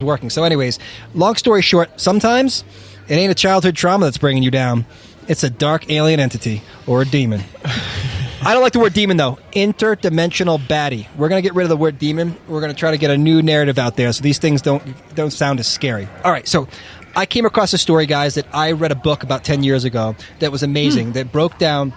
working. So anyways, long story short, sometimes it ain't a childhood trauma that's bringing you down. It's a dark alien entity or a demon. I don't like the word demon, though. Interdimensional baddie. We're going to get rid of the word demon. We're going to try to get a new narrative out there so these things don't sound as scary. All right, so I came across a story, guys, that I read a book about 10 years ago that was amazing, that broke down,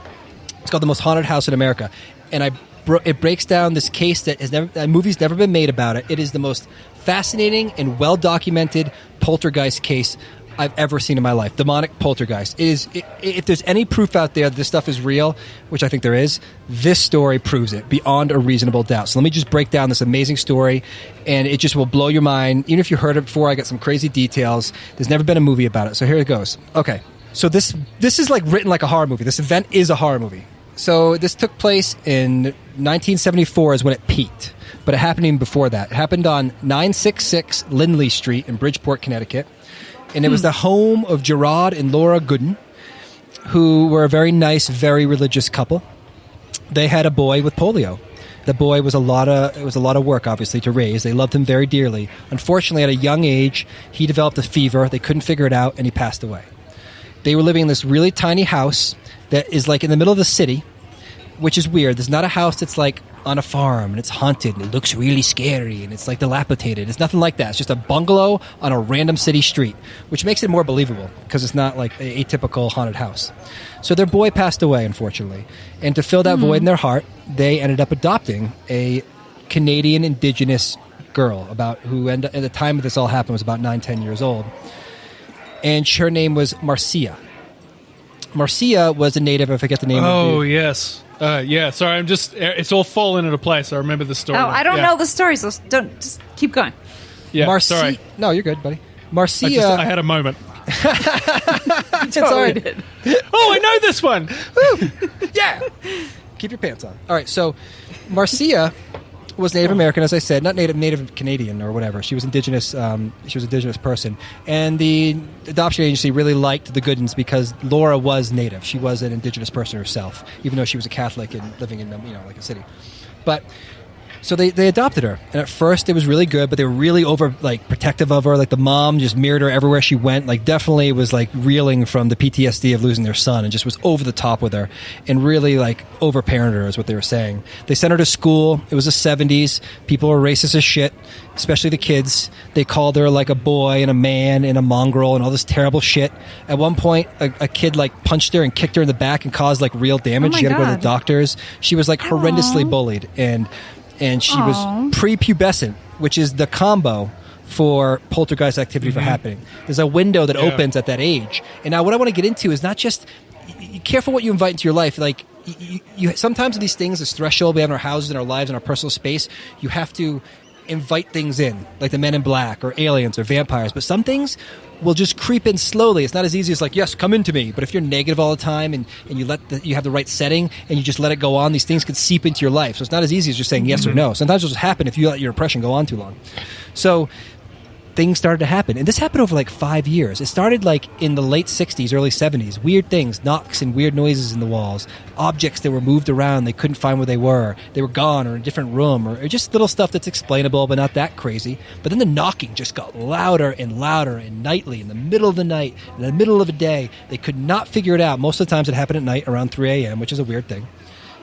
it's called The Most Haunted House in America, and it breaks down this case that a movie's never been made about it. It is the most fascinating and well-documented poltergeist case I've ever seen in my life. Demonic poltergeist. If there's any proof out there that this stuff is real, which I think there is, this story proves it beyond a reasonable doubt. So let me just break down this amazing story, and it just will blow your mind. Even if you heard it before, I got some crazy details. There's never been a movie about it. So here it goes. Okay. So this is like written like a horror movie. This event is a horror movie. So this took place in 1974 is when it peaked. But it happened even before that. It happened on 966 Lindley Street in Bridgeport, Connecticut. And it was the home of Gerard and Laura Gooden, who were a very nice, very religious couple. They had a boy with polio. The boy was a lot of work, obviously, to raise. They loved him very dearly. Unfortunately, at a young age, he developed a fever. They couldn't figure it out, and he passed away. They were living in this really tiny house that is like in the middle of the city, which is weird. There's not a house that's like on a farm and it's haunted and it looks really scary and it's like dilapidated. It's nothing like that. It's just a bungalow on a random city street, which makes it more believable because it's not like a atypical haunted house. So their boy passed away, unfortunately. And to fill that void in their heart, they ended up adopting a Canadian Indigenous girl who at the time of this all happened was about 9-10 years old. And her name was Marcia. Marcia was a native, I forget the name of it. Oh, yes. Sorry, it's all fallen into place. I remember the story. Oh, I don't know the story, so just keep going. Yeah, sorry. No, you're good, buddy. Marcia. I had a moment. It's all right. Did. Oh, I know this one. Yeah. Keep your pants on. All right, so Marcia was Native American, as I said, not Native Canadian or whatever. She was indigenous. She was an indigenous person, and the adoption agency really liked the Goodens because Laura was Native. She was an indigenous person herself, even though she was a Catholic and living in like a city. But so they adopted her, and at first it was really good, but they were really protective of her. Like the mom just mirrored her everywhere she went. Like definitely was like reeling from the PTSD of losing their son, and just was over the top with her, and really like over-parented her is what they were saying. They sent her to school. It was the 70s. People were racist as shit, especially the kids. They called her like a boy and a man and a mongrel and all this terrible shit. At one point, a kid like punched her and kicked her in the back and caused like real damage. She had to go to the doctors. She was like horrendously bullied, and she was prepubescent, which is the combo for poltergeist activity for happening. There's a window that opens at that age. And now what I want to get into is not just careful what you invite into your life. Like you sometimes these things, this threshold we have in our houses, in our lives, in our personal space, you have to invite things in, like the Men in Black or aliens or vampires. But some things will just creep in slowly. It's not as easy as like, yes, come into me. But if you're negative all the time and you have the right setting and you just let it go on, these things can seep into your life. So it's not as easy as just saying yes or no. Sometimes it'll just happen if you let your impression go on too long. So things started to happen. And this happened over like 5 years. It started like in the late 60s, early 70s. Weird things, knocks and weird noises in the walls. Objects that were moved around. They couldn't find where they were. They were gone or in a different room or just little stuff that's explainable but not that crazy. But then the knocking just got louder and louder and nightly in the middle of the night, in the middle of a day. They could not figure it out. Most of the times it happened at night around 3 a.m., which is a weird thing.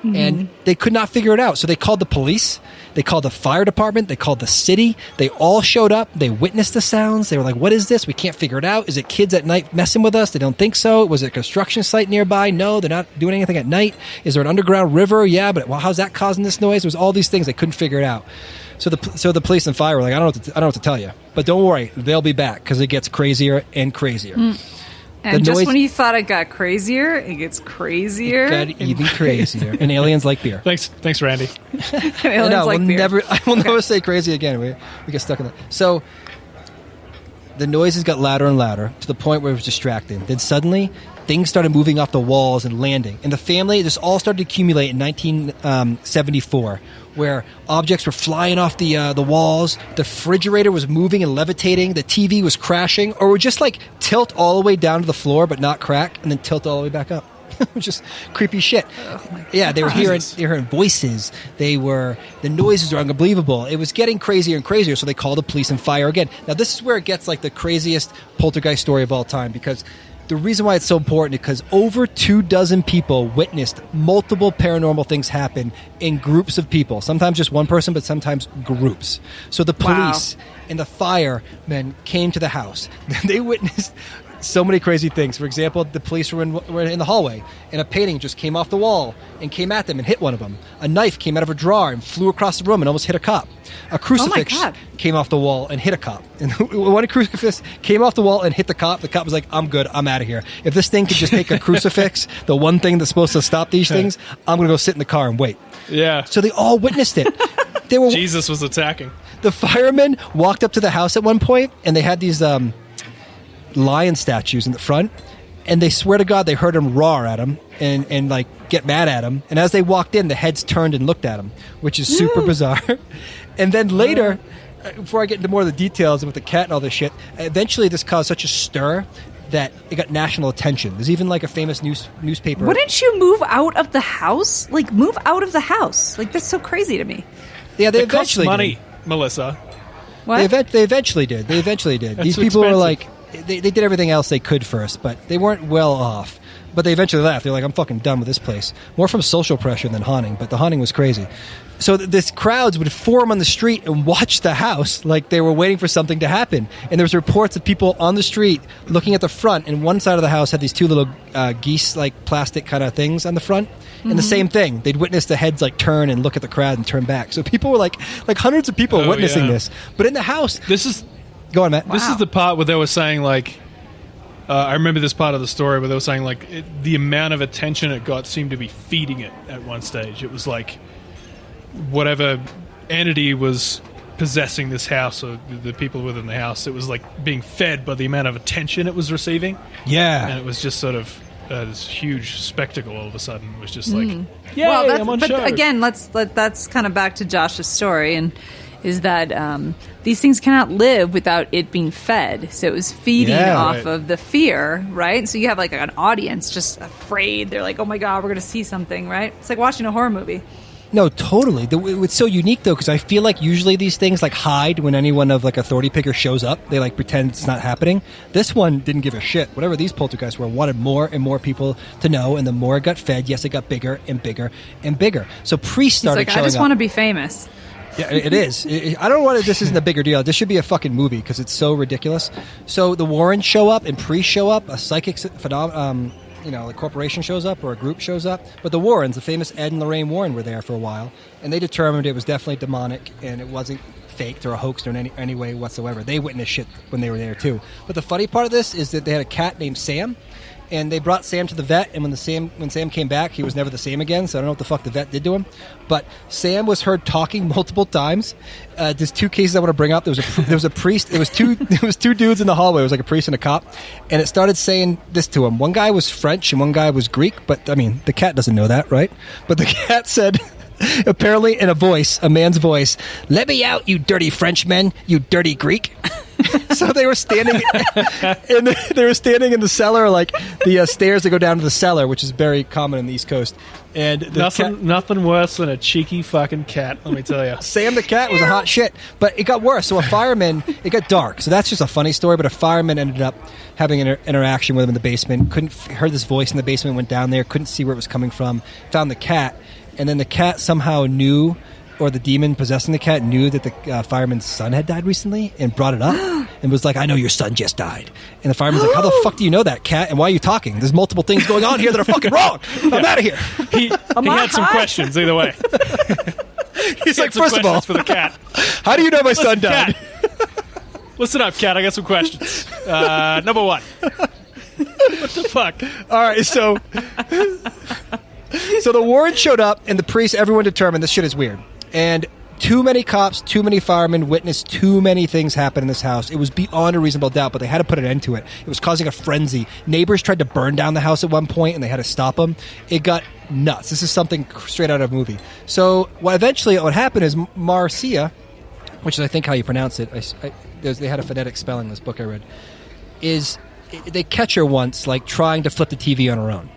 And they could not figure it out. So they called the police. They called the fire department. They called the city. They all showed up. They witnessed the sounds. They were like, what is this? We can't figure it out. Is it kids at night messing with us? They don't think so. Was it a construction site nearby? No, they're not doing anything at night. Is there an underground river? Yeah, but how's that causing this noise? There was all these things. They couldn't figure it out. So the police and fire were like, I don't know what to tell you. But don't worry. They'll be back because it gets crazier and crazier. And just when you thought it got crazier, it gets crazier. It got even crazier. And aliens like beer. Thanks, Randy. Aliens like beer. I will never say crazy again. We get stuck in that. So the noises got louder and louder to the point where it was distracting. Then suddenly, things started moving off the walls and landing. And the family, this all started to accumulate in 1974, where objects were flying off the walls, the refrigerator was moving and levitating, the TV was crashing, or would just like tilt all the way down to the floor but not crack, and then tilt all the way back up. Just creepy shit. Yeah, they were hearing voices. The noises are unbelievable. It was getting crazier and crazier, so they called the police and fire again. Now, this is where it gets like the craziest poltergeist story of all time, because the reason why it's so important is because over 24 people witnessed multiple paranormal things happen in groups of people. Sometimes just one person, but sometimes groups. So the police and the firemen came to the house. They witnessed so many crazy things. For example, the police were in the hallway, and a painting just came off the wall and came at them and hit one of them. A knife came out of a drawer and flew across the room and almost hit a cop. A crucifix came off the wall and hit a cop. And one crucifix came off the wall and hit the cop. The cop was like, I'm good. I'm out of here. If this thing could just take a crucifix, the one thing that's supposed to stop these things, I'm going to go sit in the car and wait. Yeah. So they all witnessed it. Jesus was attacking. The firemen walked up to the house at one point, and they had these lion statues in the front, and they swear to God they heard him roar at him and like get mad at him. And as they walked in, the heads turned and looked at him, which is super bizarre. And then later, before I get into more of the details with the cat and all this shit, eventually this caused such a stir that it got national attention. There's even like a famous newspaper. Wouldn't you move out of the house? Like, move out of the house. Like, that's so crazy to me. Yeah, they it eventually costs money, did. Melissa. What? They eventually did. These people were like, they did everything else they could first, but they weren't well off. But they eventually left. They're like, I'm fucking done with this place. More from social pressure than haunting, but the haunting was crazy. So this crowds would form on the street and watch the house like they were waiting for something to happen. And there was reports of people on the street looking at the front, and one side of the house had these two little geese, like plastic kind of things on the front. And the same thing. They'd witness the heads like turn and look at the crowd and turn back. So people were like hundreds of people witnessing this. But in the house... Go on, Matt. This is the part where they were saying like... I remember this part of the story where they were saying like the amount of attention it got seemed to be feeding it at one stage. It was like whatever entity was possessing this house or the people within the house, it was like being fed by the amount of attention it was receiving. Yeah. And it was just sort of this huge spectacle all of a sudden. It was just like, yay, well, I'm on show. But again, that's kind of back to Josh's story, and is that these things cannot live without it being fed. So it was feeding off of the fear, right? So you have like an audience just afraid. They're like, oh my God, we're going to see something, right? It's like watching a horror movie. No, totally. It's so unique, though, because I feel like usually these things like hide when anyone of like authority figure shows up. They like pretend it's not happening. This one didn't give a shit. Whatever these poltergeists were, wanted more and more people to know, and the more it got fed, yes, it got bigger and bigger and bigger. So priests started showing up. I just want to be famous. Yeah, it is. I don't want to. This isn't a bigger deal. This should be a fucking movie because it's so ridiculous. So the Warrens show up and priests show up. A psychic a corporation shows up or a group shows up. But the Warrens, the famous Ed and Lorraine Warren, were there for a while, and they determined it was definitely demonic and it wasn't faked or a hoax or in any way whatsoever. They witnessed shit when they were there too. But the funny part of this is that they had a cat named Sam. And they brought Sam to the vet, and when Sam came back, he was never the same again, so I don't know what the fuck the vet did to him. But Sam was heard talking multiple times. There's two cases I want to bring up. There was a priest. There was two dudes in the hallway. It was like a priest and a cop. And it started saying this to him. One guy was French and one guy was Greek, but, I mean, the cat doesn't know that, right? But the cat said... apparently in a man's voice, "Let me out, you dirty Frenchmen, you dirty Greek." So they were standing in the cellar, like the stairs that go down to the cellar, which is very common in the East Coast. And nothing worse than a cheeky fucking cat, let me tell you. Sam the cat was a hot shit, but it got worse. So it got dark. So that's just a funny story, but a fireman ended up having an interaction with him in the basement, heard this voice in the basement, went down there, couldn't see where it was coming from, found the cat. And then the cat somehow knew, or the demon possessing the cat knew that the fireman's son had died recently and brought it up and was like, "I know your son just died." And the fireman's like, "How the fuck do you know that, cat? And why are you talking? There's multiple things going on here that are fucking wrong. I'm out of here." He had some questions either way. He's like, "First of all, for the cat, how do you know my son died?" Listen up, cat. I got some questions. Number one, what the fuck? All right, so the Warrens showed up, and the priests, everyone determined this shit is weird. And too many cops, too many firemen witnessed too many things happen in this house. It was beyond a reasonable doubt, but they had to put an end to it. It was causing a frenzy. Neighbors tried to burn down the house at one point, and they had to stop them. It got nuts. This is something straight out of a movie. So eventually what happened is Marcia, which is I think how you pronounce it, they had a phonetic spelling in this book I read, they catch her once like trying to flip the TV on her own.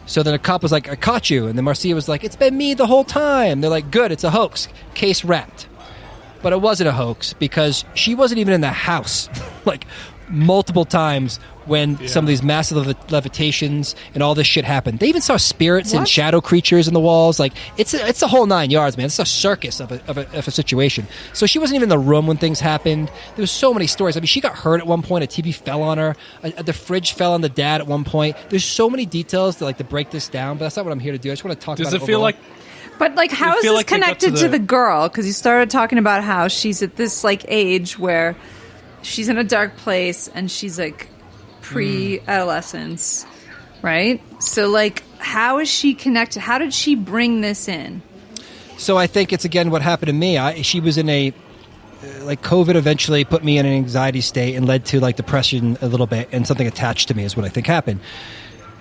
So then a cop was like, I caught you. And then Marcia was like, it's been me the whole time. They're like, good, it's a hoax. Case wrapped. But it wasn't a hoax because she wasn't even in the house like multiple times when some of these massive levitations and all this shit happened. They even saw spirits and shadow creatures in the walls. Like it's a whole 9 yards, man. It's a circus of a situation. So she wasn't even in the room when things happened. There was so many stories. I mean, she got hurt at one point. A TV fell on her. The fridge fell on the dad at one point. There's so many details to break this down, but that's not what I'm here to do. I just want to talk about it. Does it feel like... But how is this connected to the girl? Because you started talking about how she's at this age where she's in a dark place and she's pre-adolescence, right? So how is she connected? How did she bring this in? So I think it's again what happened to me. She was in a COVID eventually put me in an anxiety state and led to depression a little bit, and something attached to me is what I think happened.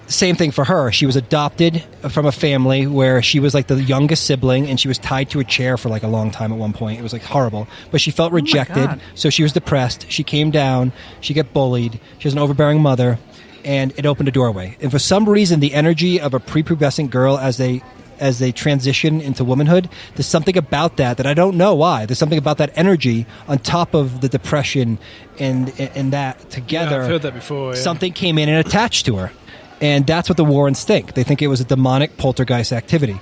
Same thing for her. She was adopted from a family where she was the youngest sibling, and she was tied to a chair for a long time at one point. It was horrible, but she felt rejected, so she was depressed. She came down, she got bullied, she has an overbearing mother, and it opened a doorway. And for some reason, the energy of a prepubescent girl as they transition into womanhood, there's something about that I don't know why. There's something about that energy on top of the depression and that together. Yeah, I've heard that before. Yeah. Something came in and attached to her. And that's what the Warrens think. They think it was a demonic poltergeist activity.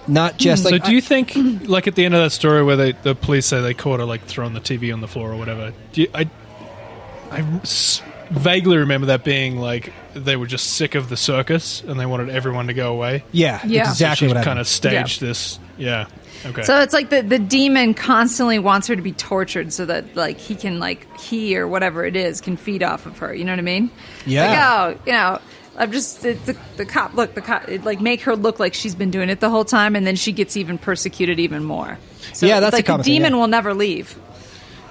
Not just So do you think, at the end of that story where the police say they caught her, throwing the TV on the floor or whatever, vaguely remember that being, they were just sick of the circus and they wanted everyone to go away? Yeah. Exactly so what happened. Kind of staged this. Yeah. Okay. So it's the demon constantly wants her to be tortured so that he can he or whatever it is can feed off of her. You know what I mean? Yeah. I'm just the cop. Look, the cop. Make her look like she's been doing it the whole time, and then she gets even persecuted even more. So that's the demon will never leave.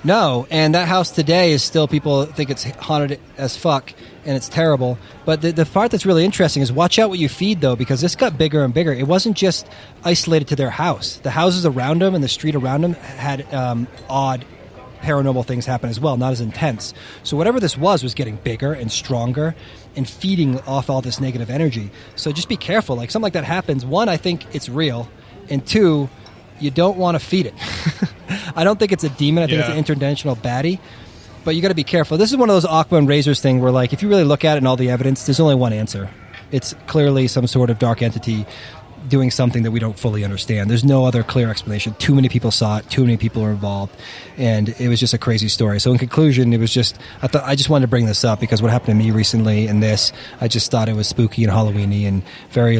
No, and that house today is still, people think it's haunted as fuck, and it's terrible. But the part that's really interesting is watch out what you feed, though, because this got bigger and bigger. It wasn't just isolated to their house. The houses around them and the street around them had odd paranormal things happen as well, not as intense. So whatever this was getting bigger and stronger and feeding off all this negative energy. So just be careful. Something like that happens. One, I think it's real. And two, you don't want to feed it. I don't think it's a demon. I think it's an interdimensional baddie. But you got to be careful. This is one of those Aqua and Razors thing where, if you really look at it and all the evidence, there's only one answer. It's clearly some sort of dark entity doing something that we don't fully understand. There's no other clear explanation. Too many people saw it. Too many people are involved. And it was just a crazy story. So in conclusion, it was just, I just wanted to bring this up because what happened to me recently in this, I just thought it was spooky and Halloween-y and very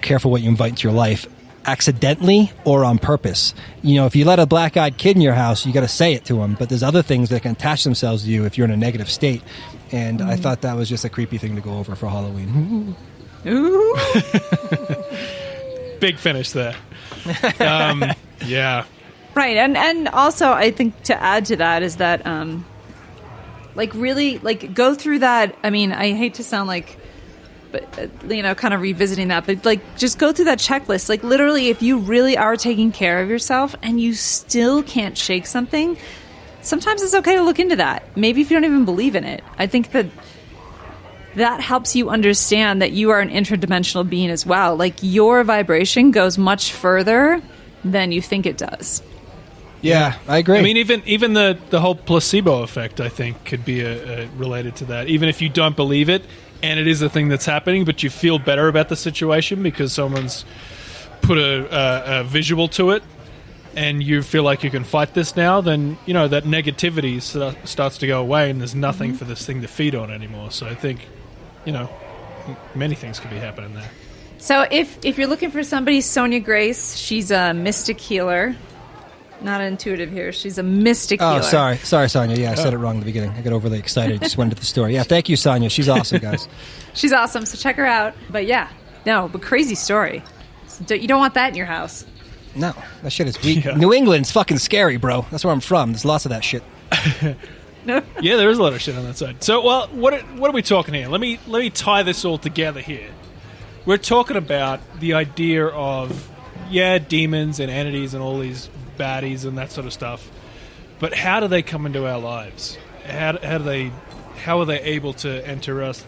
careful what you invite into your life, accidentally or on purpose. If you let a black-eyed kid in your house, you got to say it to them. But there's other things that can attach themselves to you if you're in a negative state. And I thought that was just a creepy thing to go over for Halloween. Ooh. Big finish there. Yeah. Right, and also I think to add to that is that really go through that. I mean, I hate to sound kind of revisiting that, but just go through that checklist. Literally, if you really are taking care of yourself and you still can't shake something, sometimes it's okay to look into that. Maybe if you don't even believe in it. I think that helps you understand that you are an interdimensional being as well. Your vibration goes much further than you think it does. Yeah, I agree. I mean, even the whole placebo effect, I think, could be related to that. Even if you don't believe it, and it is a thing that's happening, but you feel better about the situation because someone's put a visual to it, and you feel like you can fight this now, then, that negativity starts to go away, and there's nothing for this thing to feed on anymore. So I think, many things could be happening there. So if you're looking for somebody, Sonia Grace, she's a mystic healer. Not intuitive here. She's a mystic healer. Oh, sorry, Sonia. Yeah, I said it wrong at the beginning. I got overly excited. Just went into the story. Yeah, thank you, Sonia. She's awesome, guys. She's awesome, so check her out. But crazy story. You don't want that in your house. No, that shit is weak. Yeah. New England's fucking scary, bro. That's where I'm from. There's lots of that shit. Yeah, there is a lot of shit on that side. So, well, what are we talking here? Let me tie this all together here. We're talking about the idea of demons and entities and all these baddies and that sort of stuff. But how do they come into our lives? How are they able to enter us?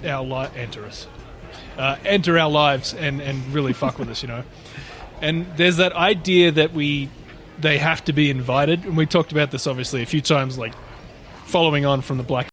enter our lives and really fuck with us, And there's that idea that they have to be invited, and we talked about this obviously a few times, like following on from the Black